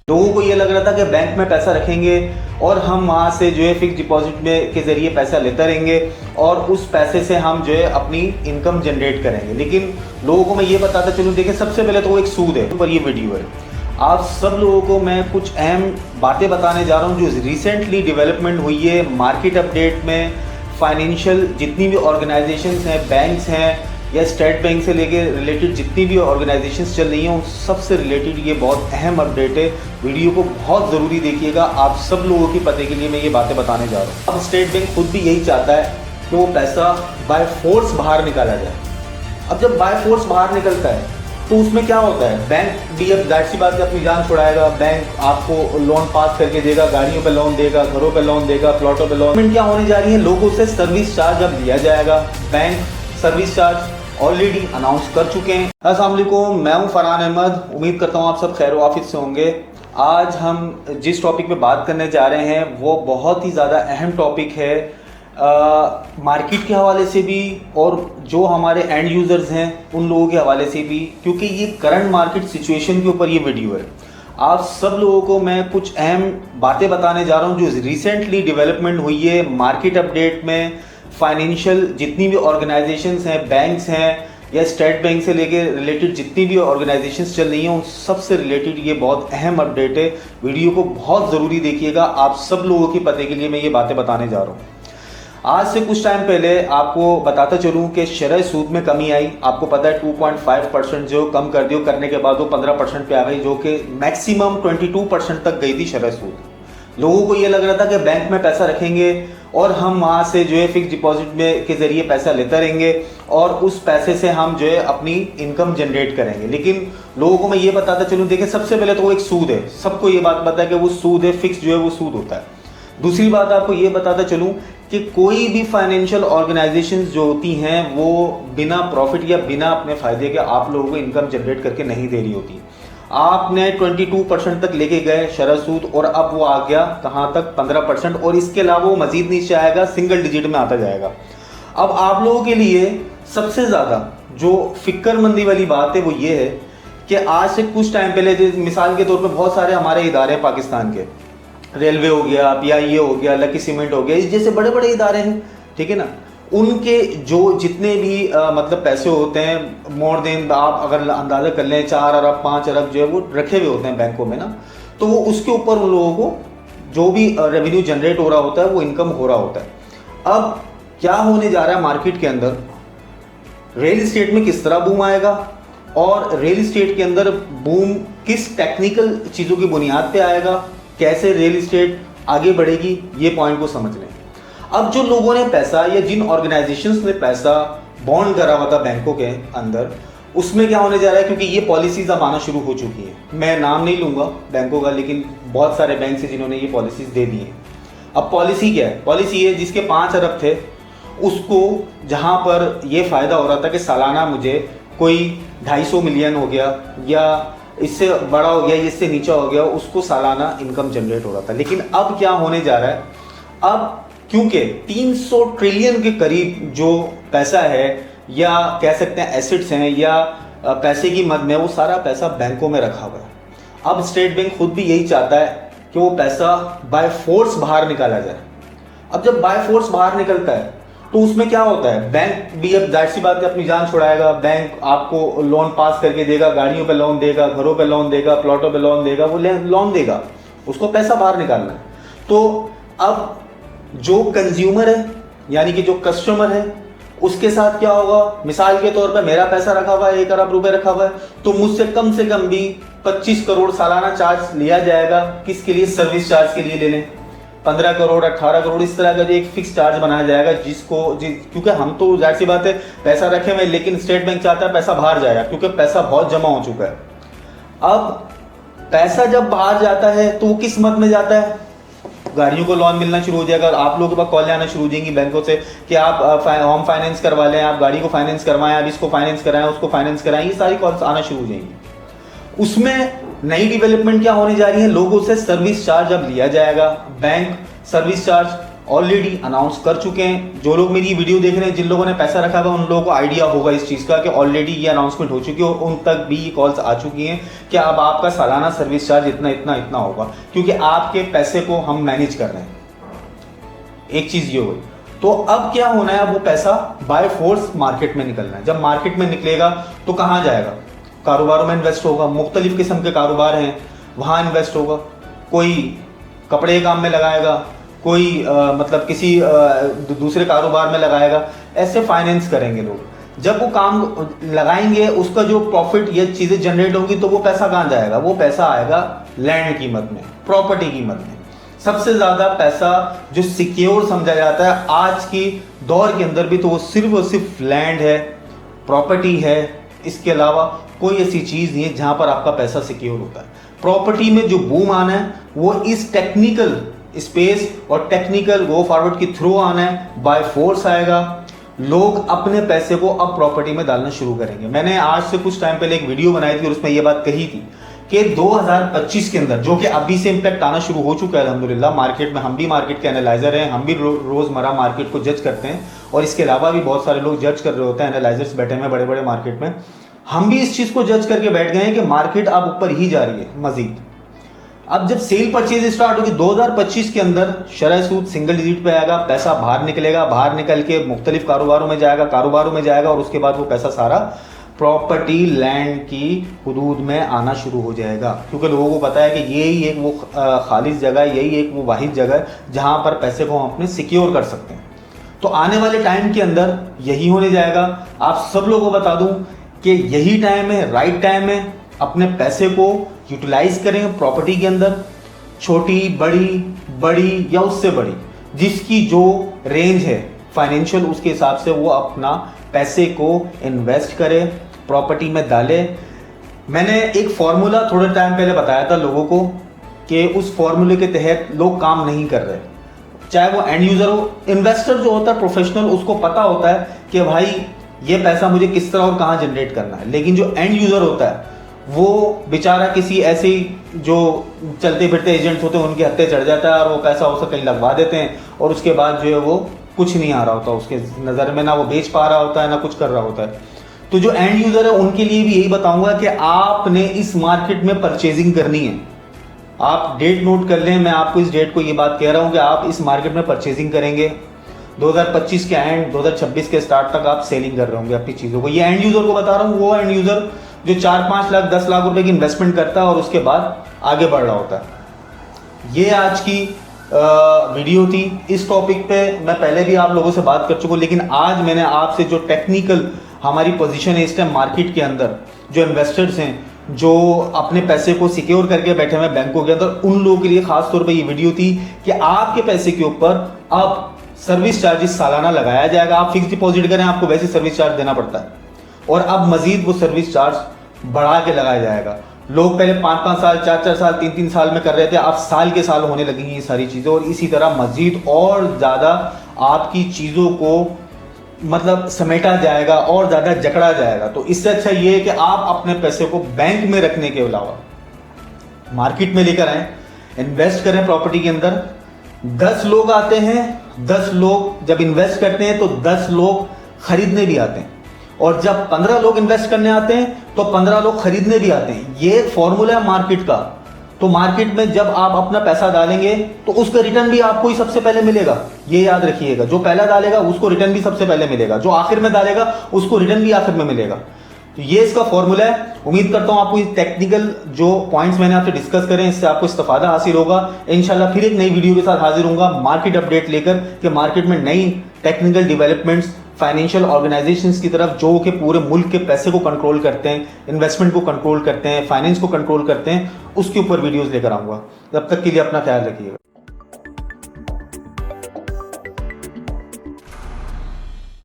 लोगों को ये लग रहा था कि बैंक में पैसा रखेंगे और हम वहाँ से जो है फिक्स डिपॉजिट में के ज़रिए पैसा लेते रहेंगे और उस पैसे से हम जो है अपनी इनकम जनरेट करेंगे। लेकिन लोगों को मैं ये बताता चलूँ, देखिए सबसे पहले तो वो एक सूद है, पर ये वीडियो है। आप सब लोगों को मैं कुछ अहम बातें बताने जा रहा हूँ जो रिसेंटली डेवलपमेंट हुई है मार्केट अपडेट में। फाइनेंशियल जितनी भी ऑर्गेनाइजेशंस हैं, बैंक्स हैं या स्टेट बैंक से लेके रिलेटेड जितनी भी ऑर्गेनाइजेशंस चल रही हैं, उन सबसे रिलेटेड ये बहुत अहम अपडेट है। वीडियो को बहुत ज़रूरी देखिएगा, आप सब लोगों के पते के लिए मैं ये बातें बताने जा रहा हूँ। अब स्टेट बैंक खुद भी यही चाहता है कि वो पैसा बाय फोर्स बाहर निकाला जाए। अब जब बाय फोर्स बाहर निकलता है तो उसमें क्या होता है, बैंक भी अब जाहिर सी बात है अपनी जान छुड़ाएगा। बैंक आपको लोन पास करके देगा, गाड़ियों पे लोन देगा, घरों पे लोन देगा, प्लॉटों पे लोन। क्या होने जा रही है, लोगों से सर्विस चार्ज अब लिया जाएगा। Bank service charge already announce कर चुके हैं। अस्सलाम वालेकुम, मैं हूं फरहान अहमद। उम्मीद करता हूं आप सब खैर वाफियत से होंगे। आज हम जिस टॉपिक पे बात करने जा रहे हैं वो बहुत ही ज़्यादा अहम टॉपिक है, मार्केट के हवाले से भी और जो हमारे एंड यूज़र्स हैं उन लोगों के हवाले से भी, क्योंकि ये करंट मार्केट सिचुएशन के ऊपर ये वीडियो है। आप सब लोगों को मैं कुछ अहम बातें बताने जा रहा हूँ जो रिसेंटली डेवलपमेंट हुई है मार्केट अपडेट में। फाइनेंशियल जितनी भी ऑर्गेनाइजेशंस हैं, बैंक्स हैं या स्टेट बैंक से लेके रिलेटेड जितनी भी ऑर्गेनाइजेशंस चल रही हैं, उन सबसे रिलेटेड ये बहुत अहम अपडेट है। वीडियो को बहुत ज़रूरी देखिएगा, आप सब लोगों के पते के लिए मैं ये बातें बताने जा रहा हूँ। आज से कुछ टाइम पहले आपको बताता चलूँ कि शरह सूद में कमी आई। आपको पता है 2.5% जो कम कर दियो, करने के बाद वो 15% पे आ गई, जो कि मैक्सिमम 22% तक गई थी शरह सूद। लोगों को ये लग रहा था कि बैंक में पैसा रखेंगे और हम वहाँ से जो है फिक्स डिपॉजिट में के ज़रिए पैसा लेते रहेंगे और उस पैसे से हम जो है अपनी इनकम जनरेट करेंगे। लेकिन लोगों को मैं ये बताता चलूँ, देखिए सबसे पहले तो वो एक सूद है, सबको ये बात पता है कि वो सूद है, फिक्स जो है वो सूद होता है। दूसरी बात आपको ये बताता चलूँ कि कोई भी फाइनेंशियल ऑर्गेनाइजेशंस जो होती हैं वो बिना प्रॉफिट या बिना अपने फ़ायदे के आप लोगों को इनकम जनरेट करके नहीं दे रही होती। आपने 22% तक लेके गए शरह सूद और अब वो आ गया कहाँ तक, 15%, और इसके अलावा वो मजीद नीचे आएगा, सिंगल डिजिट में आता जाएगा। अब आप लोगों के लिए सबसे ज़्यादा जो फिक्रमंदी वाली बात है वो ये है कि आज से कुछ टाइम पहले मिसाल के तौर पर बहुत सारे हमारे इदारे हैं पाकिस्तान के, रेलवे हो गया, PIA हो गया, लकी सीमेंट हो गया, इस जैसे बड़े बड़े इदारे हैं, ठीक है ना। उनके जो जितने भी मतलब पैसे होते हैं, मोर देन आप अगर अंदाज़ा कर लें 4 अरब 5 अरब जो है वो रखे हुए होते हैं बैंकों में ना, तो वो उसके ऊपर उन लोगों को जो भी रेवेन्यू जनरेट हो रहा होता है वो इनकम हो रहा होता है। अब क्या होने जा रहा है मार्केट के अंदर, रियल इस्टेट में किस तरह बूम आएगा और रियल इस्टेट के अंदर बूम किस टेक्निकल चीज़ों की बुनियाद पे आएगा, कैसे रियल इस्टेट आगे बढ़ेगी, ये पॉइंट को समझ लें। अब जो लोगों ने पैसा या जिन ऑर्गेनाइजेशंस ने पैसा बॉन्ड करा हुआ था बैंकों के अंदर, उसमें क्या होने जा रहा है, क्योंकि ये पॉलिसीज अब आना शुरू हो चुकी हैं। मैं नाम नहीं लूँगा बैंकों का, लेकिन बहुत सारे बैंक हैं जिन्होंने ये पॉलिसीज दे दी हैं। अब पॉलिसी क्या है, पॉलिसी है जिसके 5 अरब थे उसको जहाँ पर ये फ़ायदा हो रहा था कि सालाना मुझे कोई 250 मिलियन हो गया या इससे बड़ा हो गया, इससे नीचा हो गया, उसको सालाना इनकम जनरेट हो रहा था। लेकिन अब क्या होने जा रहा है, अब क्योंकि 300 ट्रिलियन के करीब जो पैसा है या कह सकते हैं एसेट्स हैं या पैसे की मद में, वो सारा पैसा बैंकों में रखा हुआ है। अब स्टेट बैंक खुद भी यही चाहता है कि वो पैसा बाय फोर्स बाहर निकाला जाए। अब जब बाय फोर्स बाहर निकलता है तो उसमें क्या होता है, बैंक भी अब जाहिर सी बात है अपनी जान छुड़ाएगा। बैंक आपको लोन पास करके देगा, गाड़ियों पे लोन देगा, घरों पे लोन देगा, प्लॉटों पे लोन देगा, वो लोन देगा, उसको पैसा बाहर निकालना है। तो अब जो कंज्यूमर है यानी कि जो कस्टमर है उसके साथ क्या होगा, मिसाल के तौर पर मेरा पैसा रखा हुआ है, 1 अरब रुपए रखा हुआ है, तो मुझसे कम से कम भी 25 करोड़ सालाना चार्ज लिया जाएगा। किसके लिए, सर्विस चार्ज के लिए ले लें। 15 करोड़ 18 करोड़ इस तरह का जो एक फिक्स चार्ज बनाया जाएगा, क्योंकि हम तो जाहिर सी बात है पैसा रखे हुए, लेकिन स्टेट बैंक चाहता है पैसा बाहर जाएगा क्योंकि पैसा बहुत जमा हो चुका है। अब पैसा जब बाहर जाता है तो वो किस मद में जाता है, गाड़ियों को लोन मिलना शुरू हो जाएगा। आप लोगों के पास कॉल आना शुरू हो जाएंगी बैंकों से कि आप होम फाइनेंस करवा लें, आप गाड़ी को फाइनेंस करवाएं, आप इसको फाइनेंस कराएं, उसको फाइनेंस कराएं, ये सारी कॉल्स आना शुरू हो जाएंगी। उसमें नई डेवलपमेंट क्या होने जा रही है, लोगों से सर्विस चार्ज अब लिया जाएगा। Bank service charge already announce कर चुके हैं। जो लोग मेरी वीडियो देख रहे हैं, जिन लोगों ने पैसा रखा हुआ, उन लोगों को आइडिया होगा इस चीज़ का कि ऑलरेडी ये अनाउंसमेंट हो चुकी है और उन तक भी ये कॉल्स आ चुकी हैं कि अब आपका सालाना सर्विस चार्ज इतना इतना इतना होगा, क्योंकि आपके पैसे को हम मैनेज कर रहे हैं। एक चीज़ ये हुई। तो अब क्या होना है, वो पैसा बाय फोर्स मार्केट में निकलना है। जब मार्केट में निकलेगा तो कहाँ जाएगा? कारोबारों में इन्वेस्ट होगा। मुख्तलिफ किस्म के कारोबार हैं, वहाँ इन्वेस्ट होगा। कोई कपड़े के काम में लगाएगा, कोई मतलब किसी दूसरे कारोबार में लगाएगा। ऐसे फाइनेंस करेंगे लोग। जब वो काम लगाएंगे, उसका जो प्रॉफिट या चीज़ें जनरेट होंगी, तो वो पैसा कहाँ जाएगा? वो पैसा आएगा लैंड कीमत में, प्रॉपर्टी कीमत में। सबसे ज़्यादा पैसा जो सिक्योर समझा जाता है आज की दौर के अंदर भी, तो वो सिर्फ और सिर्फ लैंड है, प्रॉपर्टी है। इसके अलावा कोई ऐसी चीज़ नहीं है जहाँ पर आपका पैसा सिक्योर होता है। प्रॉपर्टी में जो बूम आना है वो इस टेक्निकल स्पेस और टेक्निकल गो फॉरवर्ड के थ्रू आना है, बाय फोर्स आएगा। लोग अपने पैसे को अब प्रॉपर्टी में डालना शुरू करेंगे। मैंने आज से कुछ टाइम पहले एक वीडियो बनाई थी और उसमें यह बात कही थी कि 2025 के अंदर, जो कि अभी से इम्पैक्ट आना शुरू हो चुका है अल्हम्दुलिल्लाह मार्केट में। हम भी मार्केट के एनालाइजर हैं, हम भी रोज़मर्रा मार्केट को जज करते हैं और इसके अलावा भी बहुत सारे लोग जज कर रहे होते हैं, एनालाइजर्स बैठे हैं बड़े बड़े मार्केट में। हम भी इस चीज़ को जज करके बैठ गए हैं कि मार्केट अब ऊपर ही जा रही है मजीद। अब जब सेल परचेज स्टार्ट होगी 2025 के अंदर, शरह सूद सिंगल डिजिट पे आएगा, पैसा बाहर निकलेगा, बाहर निकल के मुख्तलिफ कारोबारों में जाएगा और उसके बाद वो पैसा सारा प्रॉपर्टी लैंड की हुदूद में आना शुरू हो जाएगा। क्योंकि लोगों को पता है कि यही एक वो खालिस जगह है, यही एक वो वाहिद जगह है जहाँ पर पैसे को हम अपने सिक्योर कर सकते हैं। तो आने वाले टाइम के अंदर यही होने जाएगा। आप सब लोगों को बता दूं कि यही टाइम है, राइट टाइम है। अपने पैसे को यूटिलाइज करें प्रॉपर्टी के अंदर, छोटी बड़ी या उससे बड़ी, जिसकी जो रेंज है फाइनेंशियल, उसके हिसाब से वो अपना पैसे को इन्वेस्ट करे, प्रॉपर्टी में डाले। मैंने एक फार्मूला थोड़े टाइम पहले बताया था लोगों को कि उस फार्मूले के तहत लोग काम नहीं कर रहे। चाहे वो एंड यूजर हो, इन्वेस्टर जो होता है प्रोफेशनल, उसको पता होता है कि भाई ये पैसा मुझे किस तरह और कहाँ जनरेट करना है। लेकिन जो एंड यूजर होता है वो बेचारा किसी ऐसे जो चलते फिरते एजेंट्स होते हैं उनके हत्थे चढ़ जाता है और वो पैसा उसे कहीं लगवा देते हैं और उसके बाद जो है वो कुछ नहीं आ रहा होता उसके नज़र में, ना वो बेच पा रहा होता है ना कुछ कर रहा होता है। तो जो एंड यूजर है उनके लिए भी यही बताऊंगा कि आपने इस मार्केट में परचेजिंग करनी है। आप डेट नोट कर लें, मैं आपको इस डेट को ये बात कह रहा हूँ कि आप इस मार्केट में परचेजिंग करेंगे 2025 के एंड 2026 के स्टार्ट तक आप सेलिंग कर रहे होंगे अपनी चीज़ों को। ये एंड यूजर को बता रहा हूँ, वो एंड यूजर जो 4-5 लाख 10 लाख रुपए की इन्वेस्टमेंट करता है और उसके बाद आगे बढ़ रहा होता है। ये आज की वीडियो थी। इस टॉपिक पे मैं पहले भी आप लोगों से बात कर चुका हूँ, लेकिन आज मैंने आपसे जो टेक्निकल हमारी पोजीशन है इस टाइम मार्केट के अंदर, जो इन्वेस्टर्स हैं जो अपने पैसे को सिक्योर करके बैठे हुए बैंकों के अंदर, उन लोगों के लिए खास तौर पे ये वीडियो थी कि आपके पैसे के ऊपर अब सर्विस चार्जेस सालाना लगाया जाएगा। आप फिक्स डिपॉजिट करें, आपको वैसे सर्विस चार्ज देना पड़ता है और अब मजीद वो सर्विस चार्ज बढ़ा के लगाया जाएगा। लोग पहले 5-5 साल 4-4 साल 3-3 साल में कर रहे थे, अब साल के साल होने लगेंगी ये सारी चीज़ें और इसी तरह मजीद और ज़्यादा आपकी चीज़ों को मतलब समेटा जाएगा और ज़्यादा जकड़ा जाएगा। तो इससे अच्छा ये है कि आप अपने पैसे को बैंक में रखने के अलावा मार्केट में लेकर आएँ, इन्वेस्ट करें प्रॉपर्टी के अंदर। 10 लोग आते हैं, 10 लोग जब इन्वेस्ट करते हैं तो 10 लोग खरीदने भी आते हैं और जब 15 लोग इन्वेस्ट करने आते हैं तो 15 लोग खरीदने भी आते हैं। ये एक फॉर्मूला है मार्केट का। तो मार्केट में जब आप अपना पैसा डालेंगे तो उसका रिटर्न भी आपको ही सबसे पहले मिलेगा, ये याद रखिएगा। जो पहला डालेगा उसको रिटर्न भी सबसे पहले मिलेगा, जो आखिर में डालेगा उसको रिटर्न भी आखिर में मिलेगा। तो ये इसका फॉर्मूला है। उम्मीद करता हूँ आपको ये टेक्निकल जो पॉइंट्स मैंने आपसे डिस्कस करें इससे आपको इस्तेफादा हासिल होगा। इंशाल्लाह फिर एक नई वीडियो के साथ हाजिर होऊंगा मार्केट अपडेट लेकर कि मार्केट में नई टेक्निकल डेवलपमेंट्स फाइनेंशियल ऑर्गेनाइजेशंस की तरफ जो कि पूरे मुल्क के पैसे को कंट्रोल करते हैं, इन्वेस्टमेंट को कंट्रोल करते हैं, फाइनेंस को कंट्रोल करते हैं, उसके ऊपर वीडियोस लेकर आऊँगा। तब तक के लिए अपना ख्याल रखिएगा।